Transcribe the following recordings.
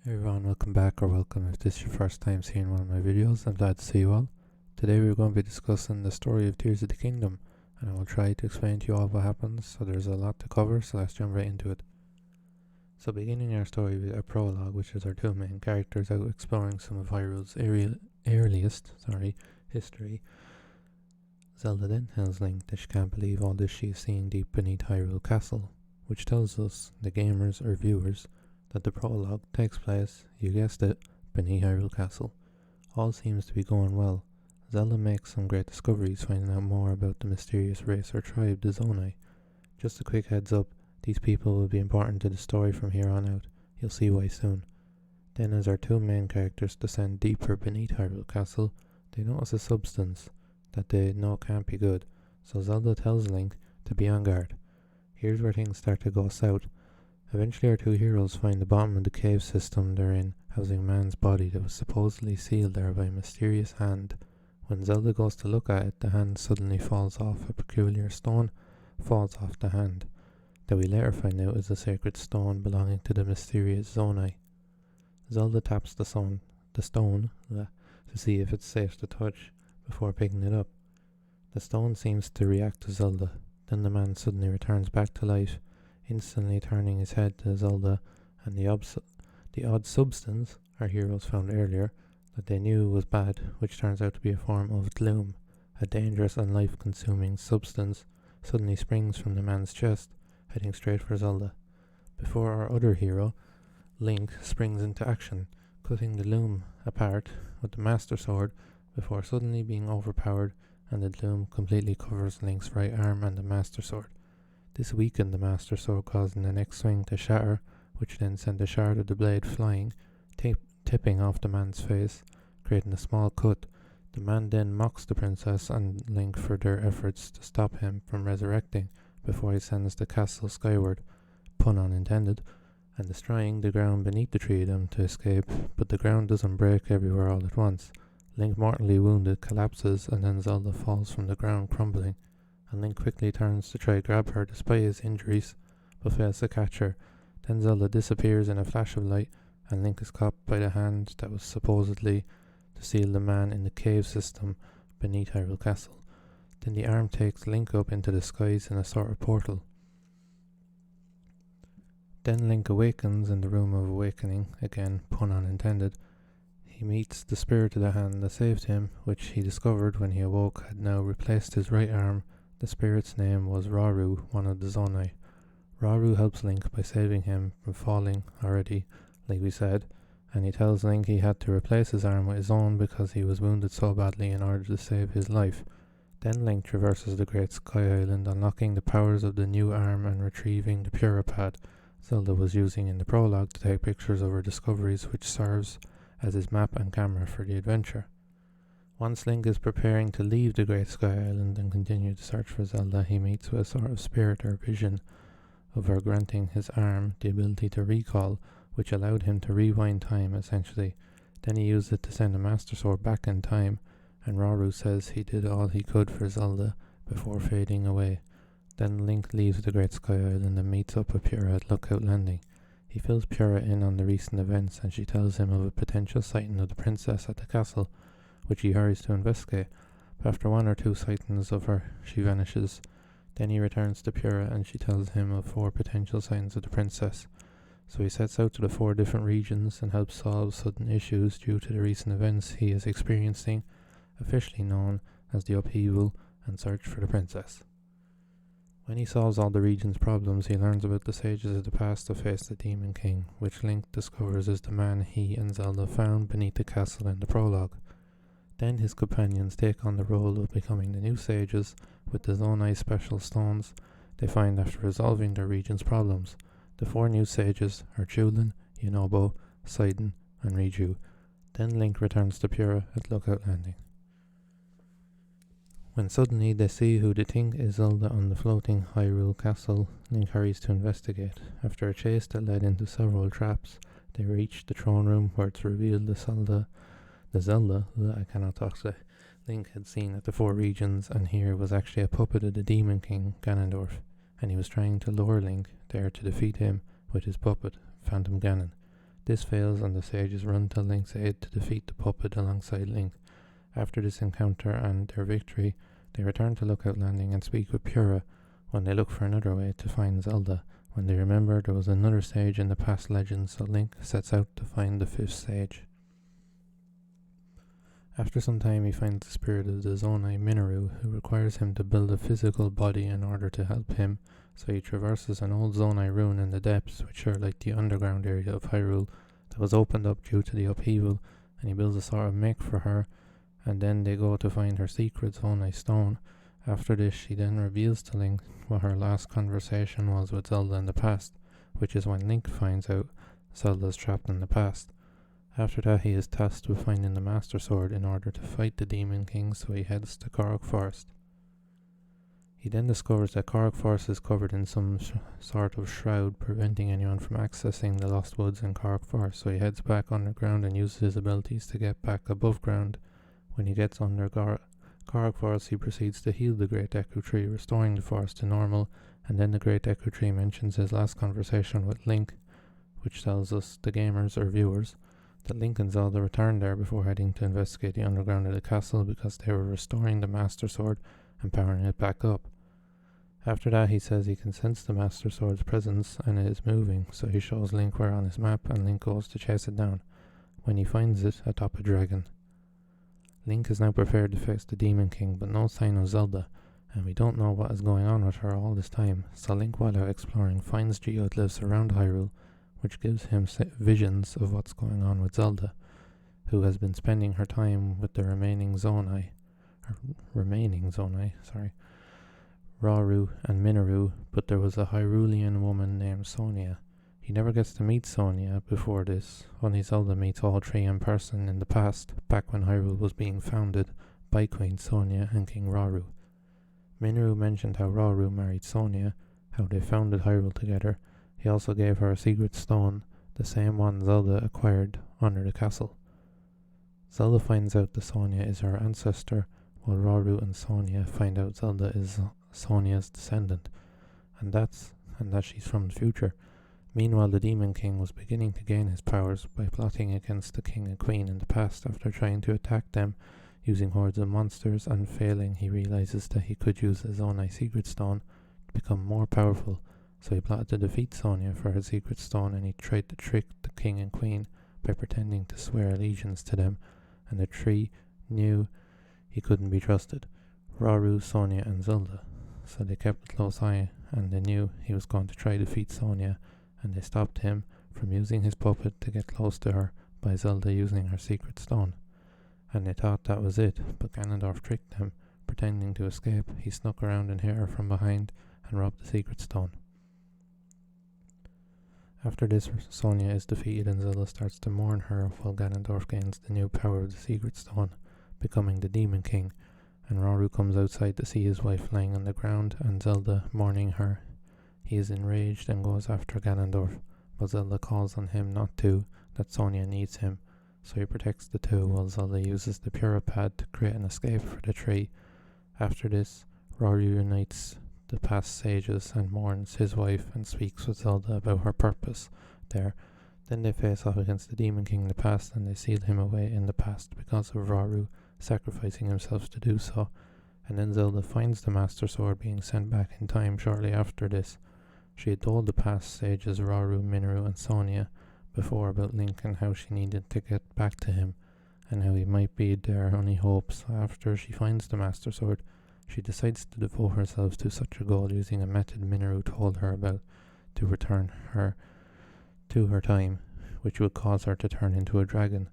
Hey everyone, welcome back or welcome if this is your first time seeing one of my videos. I'm glad to see you all. Today we're going to be discussing the story of Tears of the Kingdom, and I will try to explain to you all what happens. So there's a lot to cover, so let's jump right into it. So beginning our story with a prologue, which is our two main characters out exploring some of Hyrule's earliest history. Zelda then tells Link that she can't believe all this she is seeing deep beneath Hyrule Castle, which tells us, the gamers or viewers, that the prologue takes place, you guessed it, beneath Hyrule Castle. All seems to be going well. Zelda makes some great discoveries, finding out more about the mysterious race or tribe, the Zonai. Just a quick heads up, these people will be important to the story from here on out. You'll see why soon. Then as our two main characters descend deeper beneath Hyrule Castle, they notice a substance that they know can't be good, so Zelda tells Link to be on guard. Here's where things start to go south. Eventually our two heroes find the bottom of the cave system they're in, housing a man's body that was supposedly sealed there by a mysterious hand. When Zelda goes to look at it, the hand suddenly falls off. A peculiar stone falls off the hand, that we later find out is a sacred stone belonging to the mysterious Zonai. Zelda taps the stone to see if it's safe to touch before picking it up. The stone seems to react to Zelda. Then the man suddenly returns back to life, instantly turning his head to Zelda, and the odd substance our heroes found earlier that they knew was bad, which turns out to be a form of gloom, a dangerous and life-consuming substance, suddenly springs from the man's chest, heading straight for Zelda. Before our other hero, Link, springs into action, cutting the gloom apart with the Master Sword before suddenly being overpowered, and the gloom completely covers Link's right arm and the Master Sword. This weakened the Master Sword, causing the next swing to shatter, which then sent a shard of the blade flying, tipping off the man's face, creating a small cut. The man then mocks the princess and Link for their efforts to stop him from resurrecting before he sends the castle skyward, pun unintended, and destroying the ground beneath the three of them to escape, but the ground doesn't break everywhere all at once. Link, mortally wounded, collapses, and then Zelda falls from the ground crumbling, and Link quickly turns to try to grab her despite his injuries, but fails to catch her. Then Zelda disappears in a flash of light, and Link is caught by the hand that was supposedly to seal the man in the cave system beneath Hyrule Castle. Then the arm takes Link up into the skies in a sort of portal. Then Link awakens in the Room of Awakening, again pun unintended. He meets the spirit of the hand that saved him, which he discovered when he awoke had now replaced his right arm. The spirit's name was Rauru, one of the Zonai. Rauru helps Link by saving him from falling already, like we said, and he tells Link he had to replace his arm with his own because he was wounded so badly in order to save his life. Then Link traverses the Great Sky Island, unlocking the powers of the new arm and retrieving the Puripad Zelda was using in the prologue to take pictures of her discoveries, which serves as his map and camera for the adventure. Once Link is preparing to leave the Great Sky Island and continue to search for Zelda, he meets with a sort of spirit or vision of her granting his arm the ability to recall, which allowed him to rewind time essentially. Then he used it to send the Master Sword back in time, and Rauru says he did all he could for Zelda before fading away. Then Link leaves the Great Sky Island and meets up with Purah at Lookout Landing. He fills Purah in on the recent events, and she tells him of a potential sighting of the princess at the castle, which he hurries to investigate. But after one or two sightings of her, she vanishes. Then he returns to Purah and she tells him of 4 potential sightings of the princess. So he sets out to the 4 different regions and helps solve sudden issues due to the recent events he is experiencing, officially known as the upheaval and search for the princess. When he solves all the region's problems, he learns about the sages of the past that face the Demon King, which Link discovers is the man he and Zelda found beneath the castle in the prologue. Then his companions take on the role of becoming the new sages with the Zonai special stones they find after resolving their region's problems. The 4 new sages are Chulin, Yunobo, Sidon, and Riju. Then Link returns to Purah at Lookout Landing, when suddenly they see who they think is Zelda on the floating Hyrule Castle. Link hurries to investigate. After a chase that led into several traps, they reach the throne room where it's revealed the Zelda that I cannot talk today Link had seen at the 4 regions, and here was actually a puppet of the Demon King, Ganondorf, and he was trying to lure Link there to defeat him with his puppet, Phantom Ganon. This fails and the sages run to Link's aid to defeat the puppet alongside Link. After this encounter and their victory, they return to Lookout Landing and speak with Purah when they look for another way to find Zelda. When they remember there was another sage in the past legend, so Link sets out to find the 5th sage. After some time he finds the spirit of the Zonai Minoru, who requires him to build a physical body in order to help him, so he traverses an old Zonai ruin in the depths, which are like the underground area of Hyrule that was opened up due to the upheaval, and he builds a sort of make for her, and then they go to find her secret Zonai stone. After this, she then reveals to Link what her last conversation was with Zelda in the past, which is when Link finds out Zelda's trapped in the past. After that, he is tasked with finding the Master Sword in order to fight the Demon King, so he heads to Korok Forest. He then discovers that Korok Forest is covered in some sort of shroud, preventing anyone from accessing the Lost Woods in Korok Forest, so he heads back underground and uses his abilities to get back above ground. When he gets under Korok Forest, he proceeds to heal the Great Deku Tree, restoring the forest to normal, and then the Great Deku Tree mentions his last conversation with Link, which tells us, the gamers or viewers, that Link and Zelda returned there before heading to investigate the underground of the castle because they were restoring the Master Sword and powering it back up. After that, he says he can sense the Master Sword's presence and it is moving, so he shows Link where on his map and Link goes to chase it down, when he finds it atop a dragon. Link is now prepared to face the Demon King, but no sign of Zelda, and we don't know what is going on with her all this time, so Link, while out exploring, finds geoglyphs around Hyrule, which gives him visions of what's going on with Zelda, who has been spending her time with the remaining Zonai, Rauru and Minoru, but there was a Hyrulean woman named Sonia. He never gets to meet Sonia before this, only Zelda meets all three in person in the past, back when Hyrule was being founded by Queen Sonia and King Rauru. Minoru mentioned how Rauru married Sonia, how they founded Hyrule together. He also gave her a secret stone, the same one Zelda acquired under the castle. Zelda finds out that Sonia is her ancestor, while Rauru and Sonia find out Zelda is Sonia's descendant, and that she's from the future. Meanwhile, the Demon King was beginning to gain his powers by plotting against the King and Queen in the past after trying to attack them using hordes of monsters, and failing. He realizes that he could use his own secret stone to become more powerful, so he plotted to defeat Sonia for her secret stone, and he tried to trick the King and Queen by pretending to swear allegiance to them, and the three knew he couldn't be trusted, Rauru, Sonia and Zelda, so they kept a close eye, and they knew he was going to try to defeat Sonia, and they stopped him from using his puppet to get close to her by Zelda using her secret stone. And they thought that was it, but Ganondorf tricked them. Pretending to escape, he snuck around and hit her from behind and robbed the secret stone. After this, Sonia is defeated and Zelda starts to mourn her while Ganondorf gains the new power of the secret stone, becoming the Demon King, and Rauru comes outside to see his wife lying on the ground and Zelda mourning her. He is enraged and goes after Ganondorf, but Zelda calls on him not to, that Sonia needs him, so he protects the two while Zelda uses the Purah Pad to create an escape for the tree. After this, Rauru unites the past sages and mourns his wife and speaks with Zelda about her purpose there. Then they face off against the Demon King in the past, and they seal him away in the past because of Rauru sacrificing himself to do so. And then Zelda finds the Master Sword being sent back in time shortly after this. She had told the past sages Rauru, Minoru and Sonia before about Link and how she needed to get back to him, and how he might be their only hope. So after she finds the Master Sword, she decides to devote herself to such a goal using a method Minoru told her about to return her to her time, which would cause her to turn into a dragon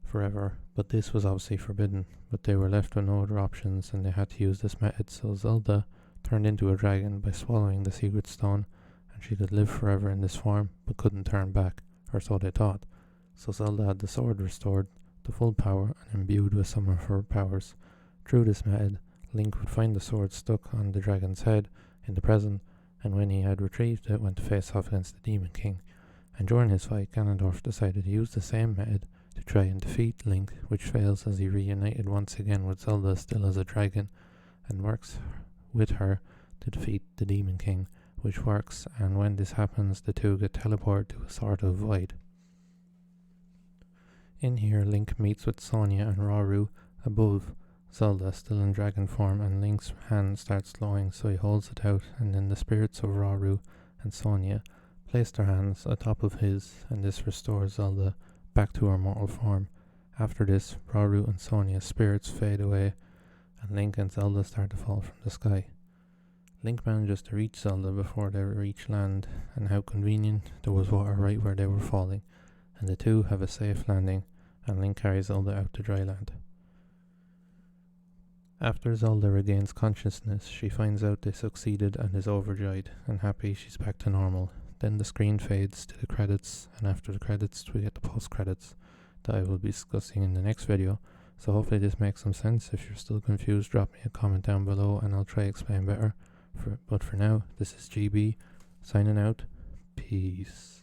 forever. But this was obviously forbidden, but they were left with no other options and they had to use this method, so Zelda turned into a dragon by swallowing the secret stone, and she could live forever in this form but couldn't turn back, or so they thought. So Zelda had the sword restored to full power and imbued with some of her powers. Through this method, Link would find the sword stuck on the dragon's head in the present, and when he had retrieved it, went to face off against the Demon King. And during his fight, Ganondorf decided to use the same method to try and defeat Link, which fails as he reunited once again with Zelda still as a dragon, and works with her to defeat the Demon King, which works, and when this happens, the two get teleported to a sort of void. In here, Link meets with Sonia and Rauru above Zelda, still in dragon form, and Link's hand starts glowing, so he holds it out, and then the spirits of Rauru and Sonia place their hands atop of his, and this restores Zelda back to her mortal form. After this, Rauru and Sonia's spirits fade away, and Link and Zelda start to fall from the sky. Link manages to reach Zelda before they reach land, and how convenient, there was water right where they were falling, and the two have a safe landing, and Link carries Zelda out to dry land. After Zelda regains consciousness, she finds out they succeeded and is overjoyed and happy she's back to normal. Then the screen fades to the credits, and after the credits we get the post credits that I will be discussing in the next video. So hopefully this makes some sense. If you're still confused, drop me a comment down below and I'll try to explain better. But for now, this is GB signing out. Peace.